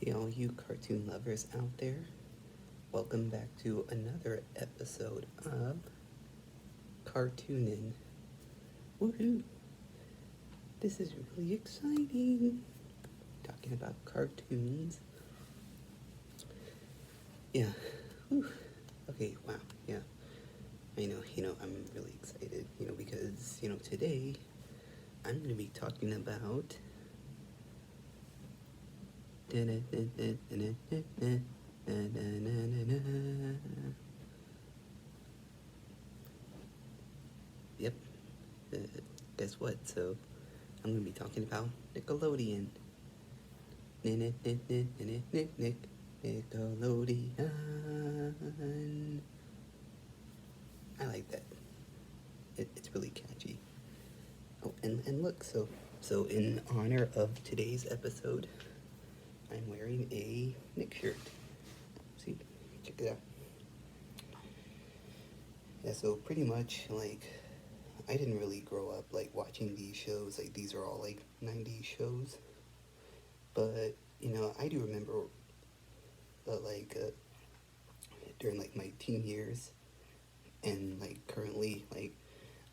Hey, all you cartoon lovers out there. Welcome back to another episode of CarToonin'. Woohoo! This is really exciting. Talking about cartoons. Yeah. Whew. Okay, wow. Yeah. I know, I'm really excited, because, today I'm going to be talking about. Yep. Uh, guess what? So, I'm going to be talking about Nickelodeon. Nickelodeon. I like that. It's really catchy. Oh, and look, so in honor of today's episode, I'm wearing a Nick shirt. See, check it out. Yeah, so pretty much like I didn't really grow up like watching these shows. Like these are all like '90s shows, but I do remember like during like my teen years and like currently like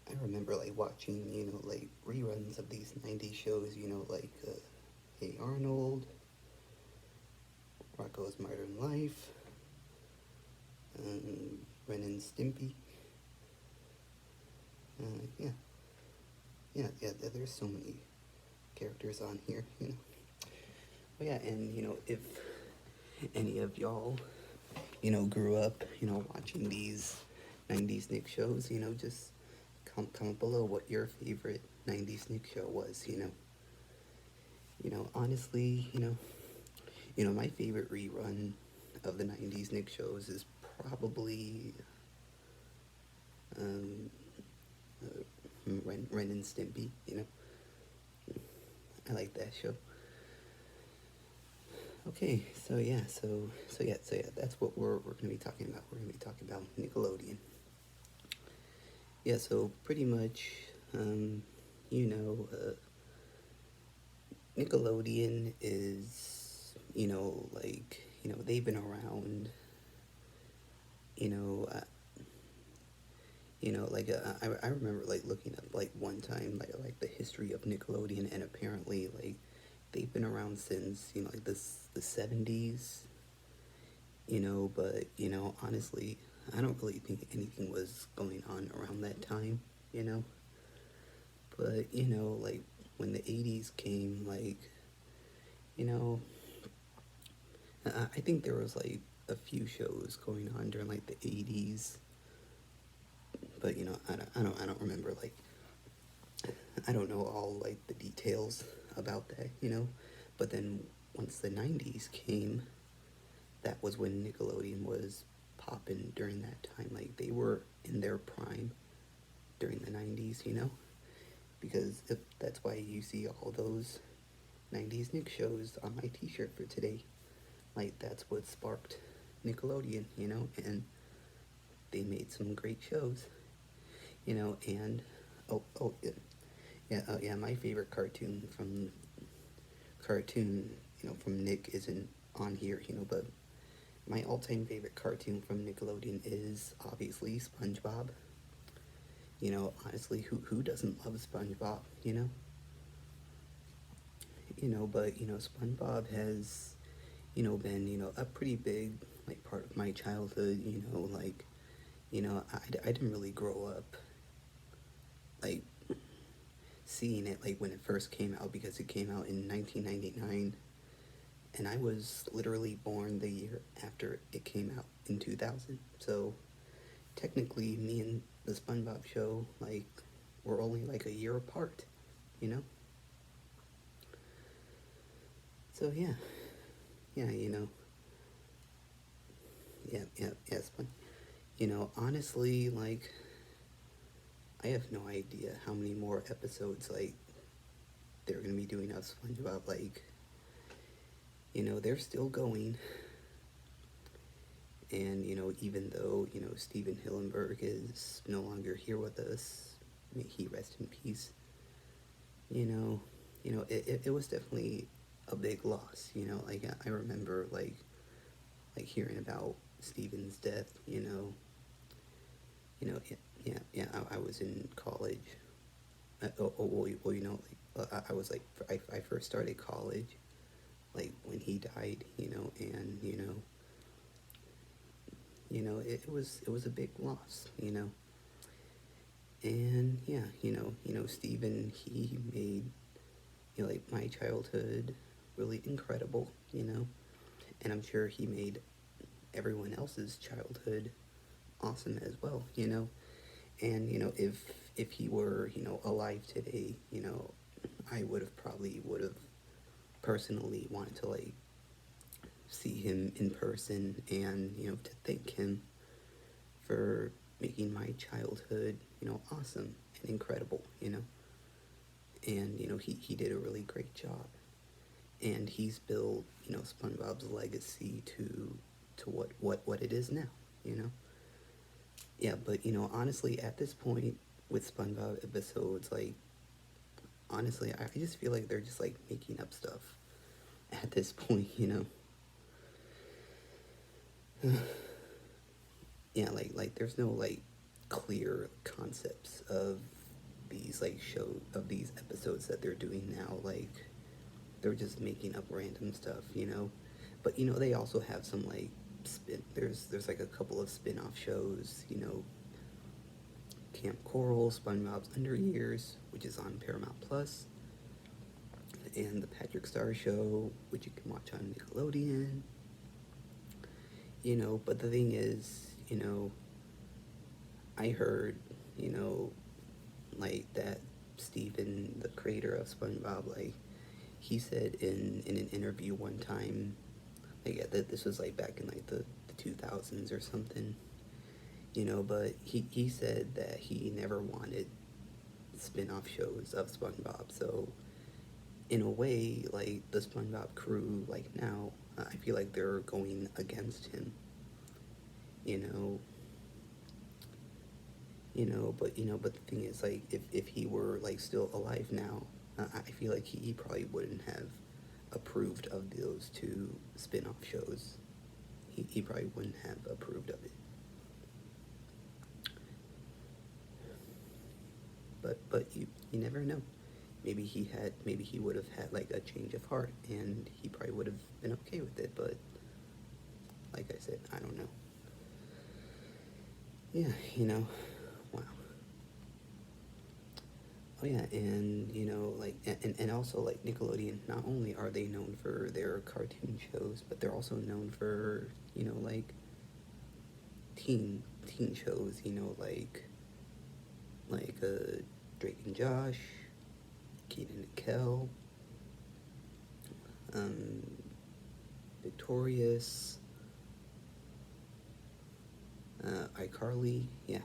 I remember like watching like reruns of these '90s shows. Like Hey Arnold, Rocco's Modern Life, Ren and Stimpy. Yeah, yeah. There's so many characters on here. But yeah, and if any of y'all grew up watching these '90s Nick shows, just comment below what your favorite '90s Nick show was. Honestly, my favorite rerun of the '90s Nick shows is probably um, Ren and Stimpy. I like that show. Okay, so yeah, that's what we're gonna be talking about. We're gonna be talking about Nickelodeon. Yeah, so pretty much, you know, uh, Nickelodeon is, they've been around, you know, uh, I remember like looking up like one time like the history of Nickelodeon, and apparently like they've been around since like the 70s, but honestly I don't really think anything was going on around that time, you know, but like when the 80s came, like you know I think there was like a few shows going on during like the 80s, but I don't remember like I don't know all like the details about that, but then once the 90s came, that was when Nickelodeon was popping during that time. Like they were in their prime during the 90s, because if that's why you see all those 90s Nick shows on my t-shirt for today. Like that's what sparked Nickelodeon, and they made some great shows, and oh yeah, my favorite cartoon, from Nick isn't on here, but my all-time favorite cartoon from Nickelodeon is obviously SpongeBob. Honestly, who doesn't love SpongeBob? But SpongeBob has been a pretty big like part of my childhood. Like I didn't really grow up like seeing it like when it first came out, because it came out in 1999, and I was literally born the year after it came out in 2000. So technically, me and the SpongeBob show like were only like a year apart, you know. So yeah, yeah, Spon. Honestly, like I have no idea how many more episodes like they're gonna be doing of SpongeBob. Like, they're still going, and even though Steven Hillenberg is no longer here with us, may he rest in peace. You know, it was definitely a big loss. Like I remember like hearing about Steven's death. Yeah. I was in college. Well, I was like I first started college like when he died. And it was a big loss. And yeah, Steven, he made like my childhood really incredible. And I'm sure he made everyone else's childhood awesome as well. And if he were alive today, I would have personally wanted to like see him in person and to thank him for making my childhood awesome and incredible. And he did a really great job, and he's built SpongeBob's legacy to what it is now. you know yeah, but honestly, at this point with SpongeBob episodes, like honestly, I just feel like they're just like making up stuff at this point. Yeah, like there's no like clear concepts of these episodes that they're doing now. Like they're just making up random stuff. But they also have some like there's like a couple of spin-off shows. Camp Coral, SpongeBob's Under Years, which is on Paramount Plus, and the Patrick Star Show, which you can watch on Nickelodeon. But the thing is, I heard, like that Steven, the creator of SpongeBob, like he said in an interview one time, like that this was like back in like the 2000s or something. But he said that he never wanted spin-off shows of SpongeBob. So in a way, like the SpongeBob crew, like now, I feel like they're going against him. You know, but the thing is, like, if he were like still alive now, I feel like he probably wouldn't have approved of those two spin-off shows. He probably wouldn't have approved of it. But you never know. Maybe he would have had like a change of heart, and he probably would have been okay with it. But like I said, I don't know. Yeah, wow. Oh yeah, and like, and also like Nickelodeon. Not only are they known for their cartoon shows, but they're also known for like teen shows. Like Drake and Josh, Keaton and Kel, um, Victorious, iCarly. Yeah,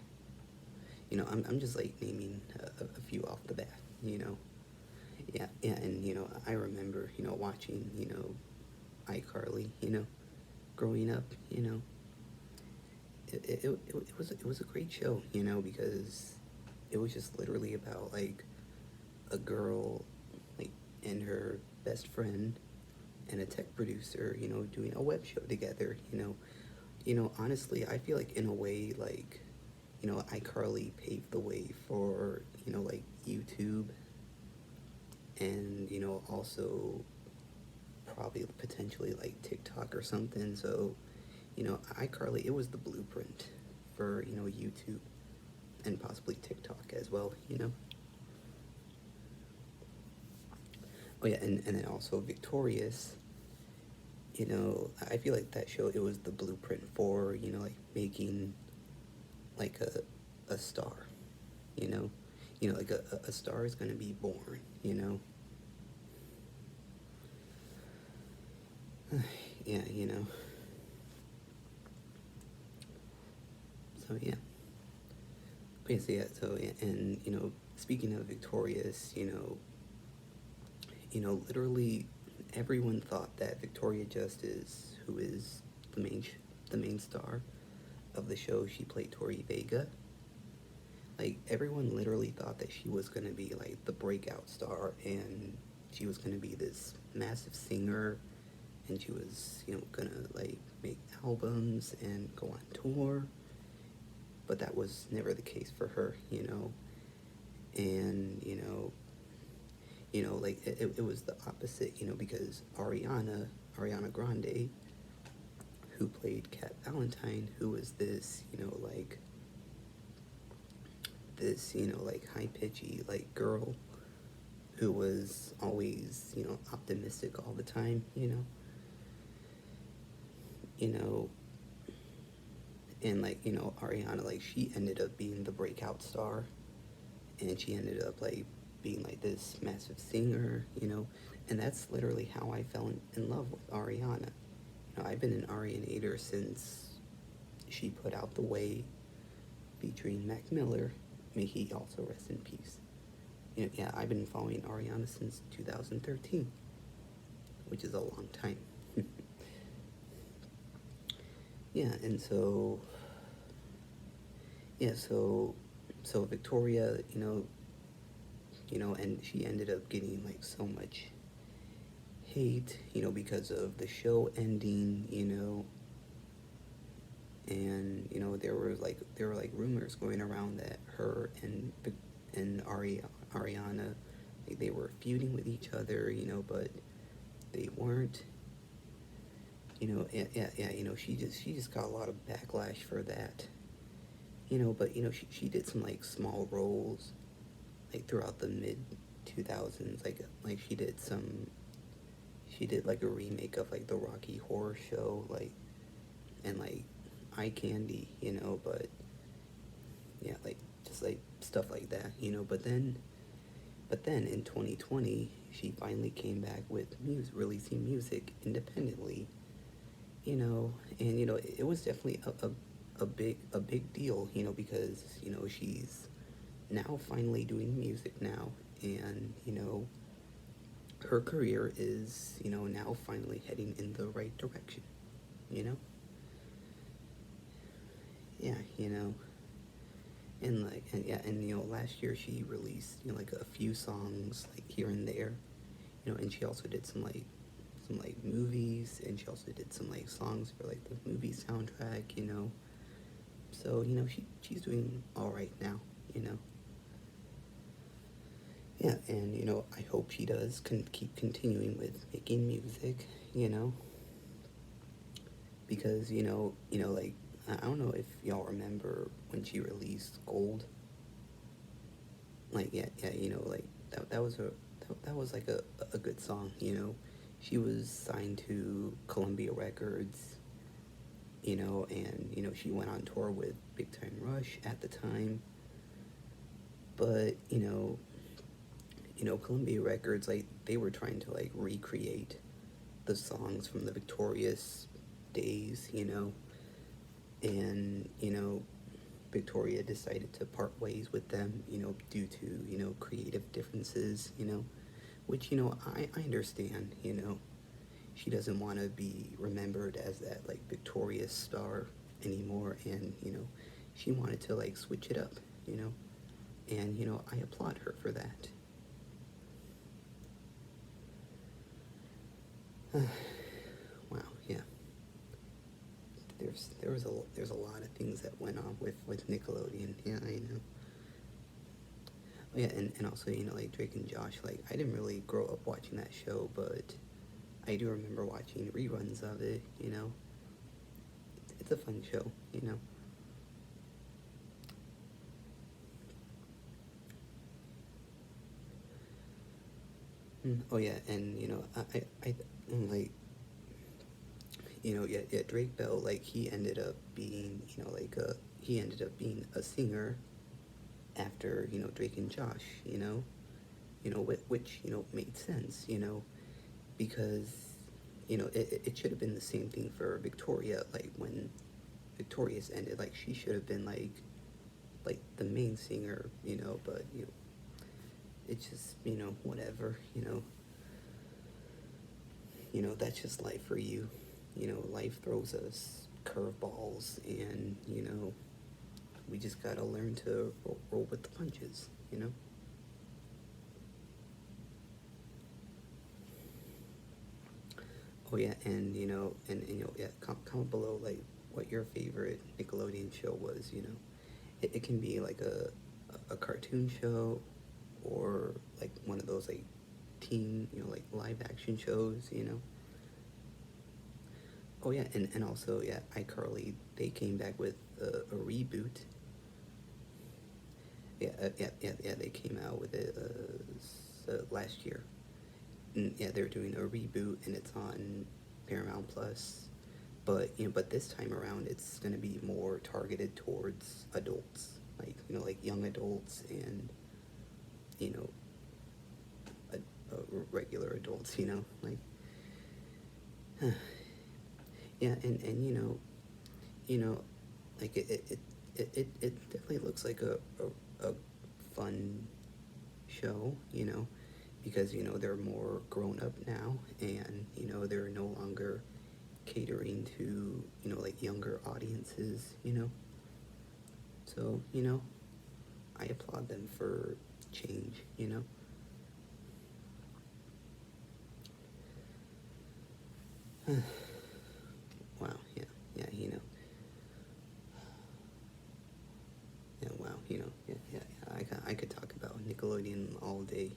I'm just like naming a few off the bat. Yeah, and I remember watching iCarly. Growing up. It was a great show. Because it was just literally about like a girl like and her best friend and a tech producer doing a web show together. Honestly, I feel like in a way, like iCarly paved the way for like YouTube, and also probably potentially like TikTok or something. So iCarly, it was the blueprint for YouTube and possibly TikTok as well. Oh yeah, and then also Victorious. I feel like that show, it was the blueprint for like making like a star. Like a star is gonna be born. Yeah. So yeah. But yeah, so yeah, and speaking of Victorious, literally everyone thought that Victoria Justice, who is the main star of the show, she played Tori Vega. Like everyone literally thought that she was gonna be like the breakout star, and she was gonna be this massive singer, and she was, gonna like make albums and go on tour. But that was never the case for her, and like it was the opposite, because Ariana Grande, who played Cat Valentine, who was this, like this, like high pitchy like girl who was always, optimistic all the time, you know, and like, Ariana, like she ended up being the breakout star, and she ended up like being like this massive singer, and that's literally how I fell in love with Ariana. I've been an Arianator since she put out The Way featuring Mac Miller. May he also rest in peace. Yeah, I've been following Ariana since 2013, which is a long time. Yeah, and so, yeah, so Victoria, and she ended up getting like so much hate, because of the show ending, and there were like rumors going around that her and Ariana, like they were feuding with each other, but they weren't. Yeah, she just got a lot of backlash for that, but she did some like small roles, like throughout the mid 2000s, like she did like a remake of like the Rocky Horror Show, like, and like Eye Candy, but yeah, like just like stuff like that, but then in 2020 she finally came back with releasing music independently, and it was definitely a big deal, because she's now finally doing music now, and her career is now finally heading in the right direction, you know yeah, and last year she released like a few songs like here and there, and she also did some movies, and she also did some like songs for like the movie soundtrack, so she's doing all right now, yeah, and I hope she does keep continuing with making music, because like I don't know if y'all remember when she released Gold. Like, yeah, like that was like a good song, She was signed to Columbia Records, and she went on tour with Big Time Rush at the time. But Columbia Records, like they were trying to like recreate the songs from the Victorious days, and Victoria decided to part ways with them, due to creative differences, which I understand, she doesn't want to be remembered as that like Victorious star anymore, and she wanted to like switch it up, and I applaud her for that. Wow, yeah. There's a lot of things that went on with Nickelodeon. Yeah, I know. Oh, yeah, and also like Drake and Josh. Like I didn't really grow up watching that show, but I do remember watching reruns of it. It's a fun show. Oh yeah, and I like yeah, Drake Bell, like he ended up being he ended up being a singer after Drake and Josh, which made sense, because it should have been the same thing for Victoria. Like when Victoria's ended, like she should have been like the main singer, but it's just whatever, that's just life for you. Life throws us curveballs, and we just gotta learn to roll with the punches. Oh yeah, and yeah, comment below like what your favorite Nickelodeon show was. It can be like a cartoon show, or like one of those like teen, like live action shows. Oh yeah, and also yeah, iCarly, they came back with a reboot. Yeah, they came out with it last year. And yeah, they're doing a reboot, and it's on Paramount Plus. But this time around, it's gonna be more targeted towards adults, like young adults and you know, a, a regular adults. Yeah, and you know, like it definitely looks like a fun show, because they're more grown up now, and they're no longer catering to like younger audiences. So I applaud them for change. Wow, yeah. Yeah, wow, yeah. I could talk about Nickelodeon all day.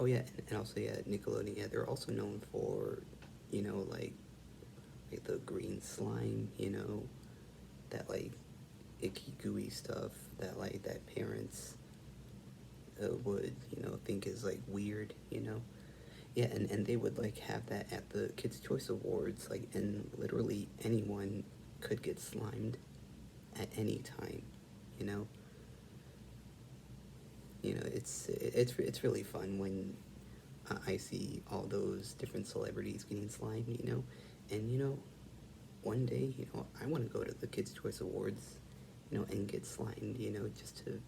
Oh yeah, and also yeah, Nickelodeon. Yeah, they're also known for, like the green slime. That like icky gooey stuff that parents would think is like weird. Yeah, and they would like have that at the Kids Choice Awards, like, and literally anyone could get slimed at any time. You know, it's really fun when I see all those different celebrities getting slimed. And one day, I want to go to the Kids Choice Awards, and get slimed. Just to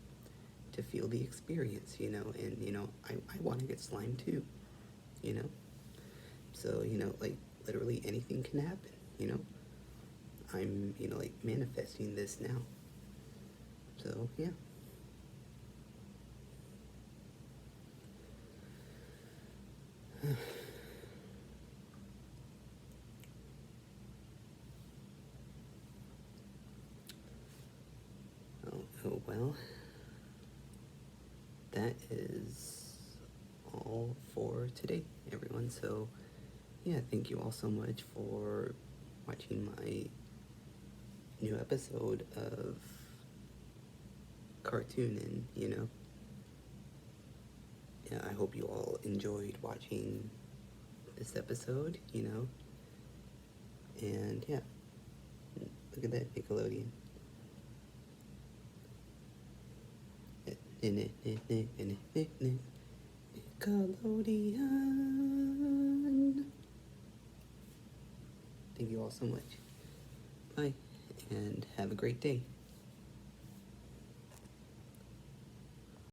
feel the experience. And I want to get slimed too. You know, so like literally anything can happen. I'm like manifesting this now. So yeah. Oh well, that is all for today, everyone. So yeah, thank you all so much for watching my new episode of CarTOON. And yeah, I hope you all enjoyed watching this episode. And yeah, look at that Nickelodeon. Nickelodeon. Thank you all so much. Bye, and have a great day.